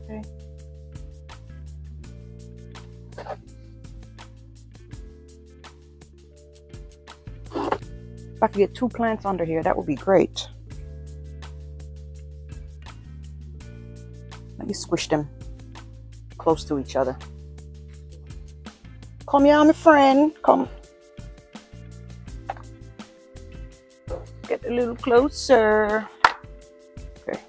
Okay. If I could get 2 plants under here, that would be great. Let me squish them close to each other. Come here, my friend. Come. Get a little closer. Okay.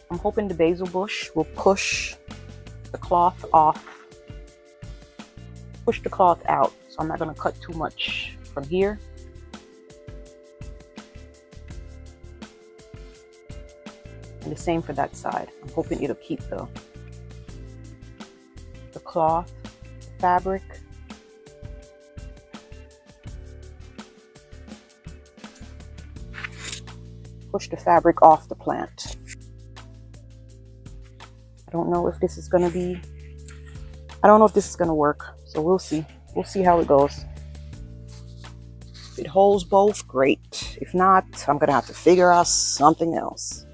I'm hoping the basil bush will push the cloth off. Push the cloth out. So I'm not going to cut too much from here. And the same for that side. I'm hoping it'll keep the cloth, the fabric. Push the fabric off the plant. I don't know if this is going to be, I don't know if this is going to work. So we'll see. We'll see how it goes. If it holds both, great. If not, I'm going to have to figure out something else.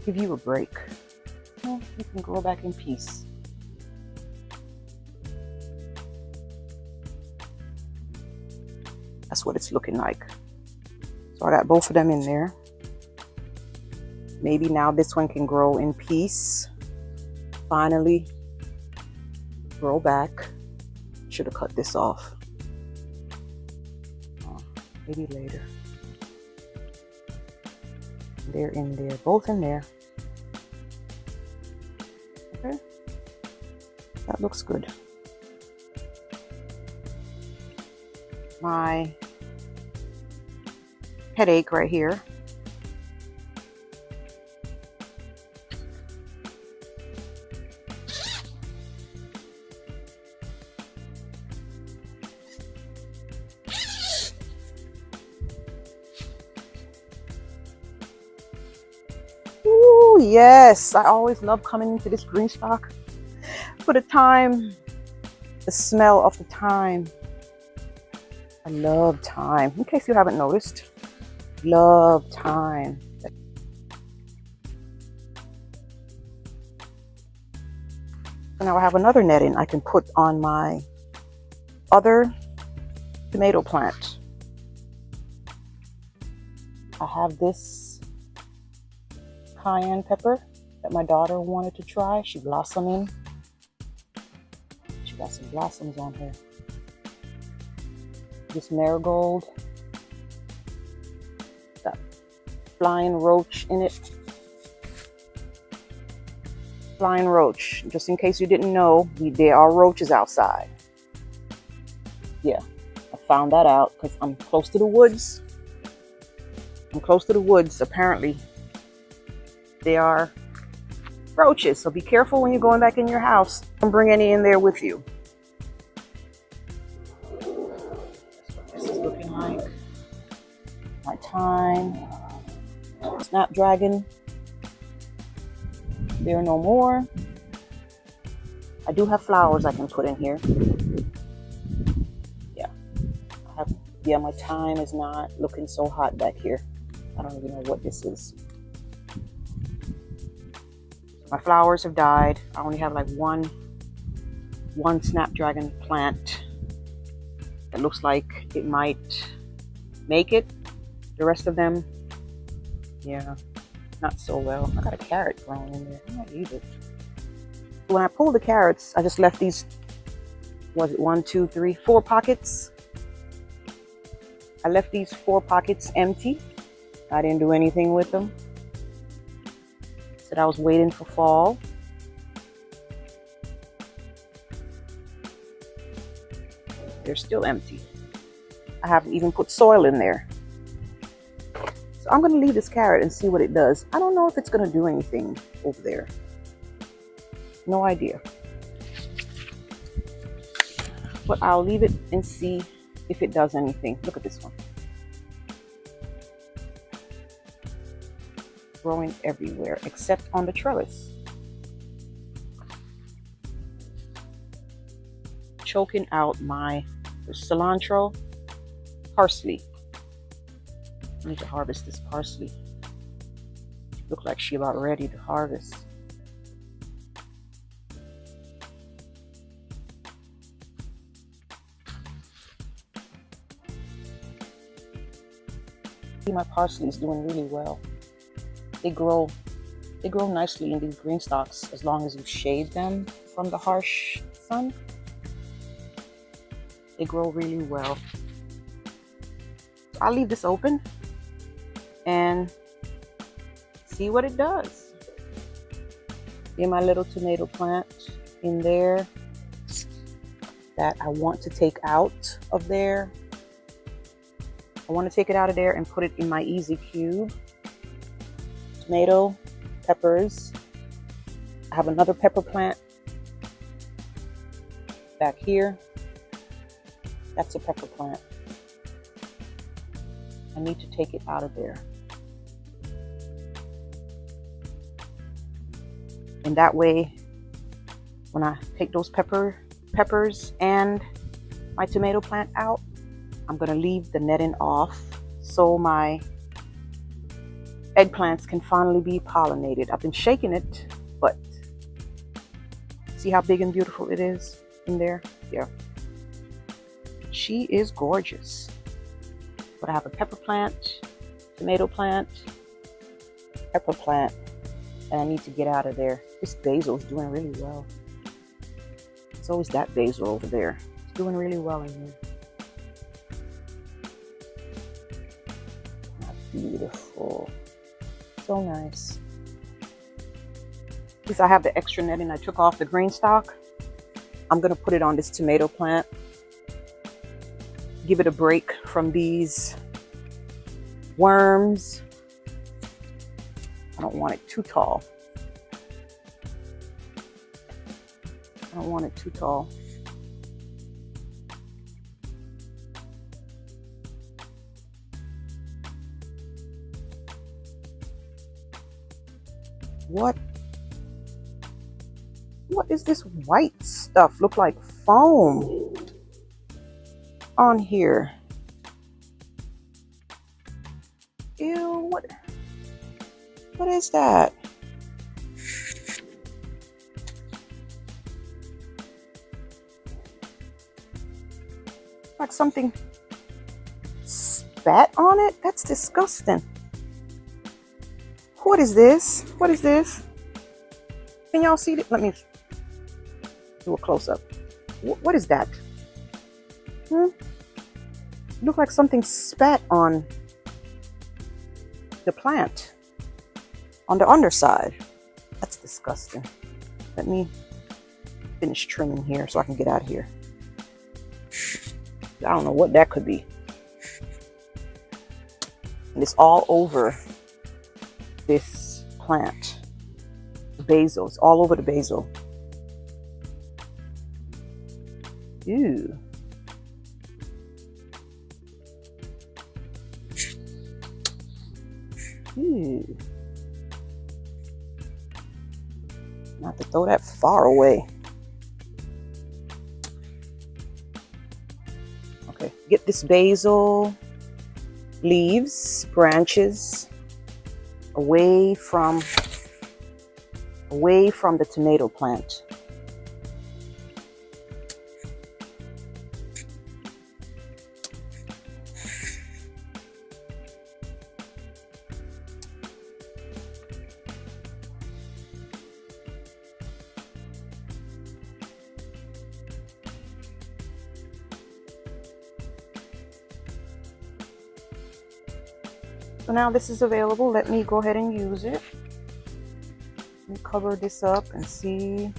Give you a break. Well, you can grow back in peace. That's what it's looking like. So I got both of them in there. Maybe now this one can grow in peace. Finally grow back. Should have cut this off. Oh, maybe later. They're in there, both in there. Okay, that looks good. My headache right here. Ooh, yes, I always love coming into this green stock for the thyme, the smell of the thyme. I love thyme. In case you haven't noticed, love thyme. So now I have another netting I can put on my other tomato plant. I have this cayenne pepper that my daughter wanted to try. She's blossoming. She got some blossoms on her. This marigold, got flying roach in it. Flying roach, just in case you didn't know, there are roaches outside. Yeah, I found that out because I'm close to the woods. I'm close to the woods. Apparently there are roaches, so be careful when you're going back in your house. Don't bring any in there with you. This is looking like my thyme, snapdragon. There are no more. I do have flowers I can put in here. Yeah, my thyme is not looking so hot back here. I don't even know what this is. My flowers have died. I only have like one snapdragon plant that looks like it might make it. The rest of them, yeah, not so well. I got a carrot growing in there. I might use it. When I pulled the carrots, I just left these, was it 1, 2, 3, 4 pockets? I left these 4 pockets empty. I didn't do anything with them. Said I was waiting for fall. They're still empty. I haven't even put soil in there. So I'm going to leave this carrot and see what it does. I don't know if it's going to do anything over there. No idea. But I'll leave it and see if it does anything. Look at this one. Growing everywhere except on the trellis. Choking out my cilantro, parsley. I need to harvest this parsley. Look like she about ready to harvest. My parsley is doing really well. They grow nicely in these green stalks as long as you shade them from the harsh sun. They grow really well. So I'll leave this open and see what it does. Get my little tomato plant in there that I want to take out of there. I want to take it out of there and put it in my easy cube. Tomato, peppers. I have another pepper plant back here. That's a pepper plant. I need to take it out of there. And that way, when I take those peppers and my tomato plant out, I'm going to leave the netting off so my eggplants can finally be pollinated. I've been shaking it, but see how big and beautiful it is in there? Yeah. She is gorgeous. But I have a pepper plant, tomato plant, pepper plant, and I need to get out of there. This basil is doing really well. So is that basil over there. It's doing really well in here. Beautiful. So nice. Since I have the extra netting I took off the green stalk, I'm going to put it on this tomato plant. Give it a break from these worms. I don't want it too tall. I don't want it too tall. What is this white stuff? Look like foam on here. Ew, what is that? Like something spat on it? That's disgusting. What is this? What is this? Can y'all see it? Let me do a close-up. What is that? Look like something spat on the plant on the underside. That's disgusting. Let me finish trimming here so I can get out of here. I don't know what that could be. And it's all over this plant. The basil. It's all over the basil. Ew. Ew. Not to throw that far away. Okay, get this basil leaves, branches away from the tomato plant. So now this is available. Let me go ahead and use it. Let me cover this up and see.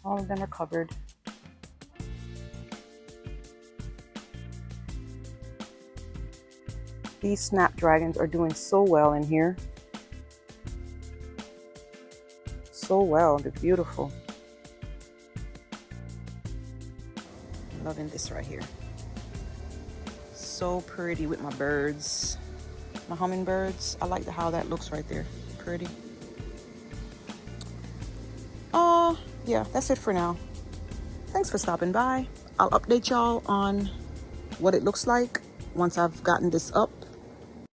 All of them are covered. These snapdragons are doing so well in here. So well, they're beautiful. Loving this right here. So pretty with my birds. My hummingbirds. I like how that looks right there. Pretty. Yeah, that's it for now. Thanks for stopping by. I'll update y'all on what it looks like once I've gotten this up.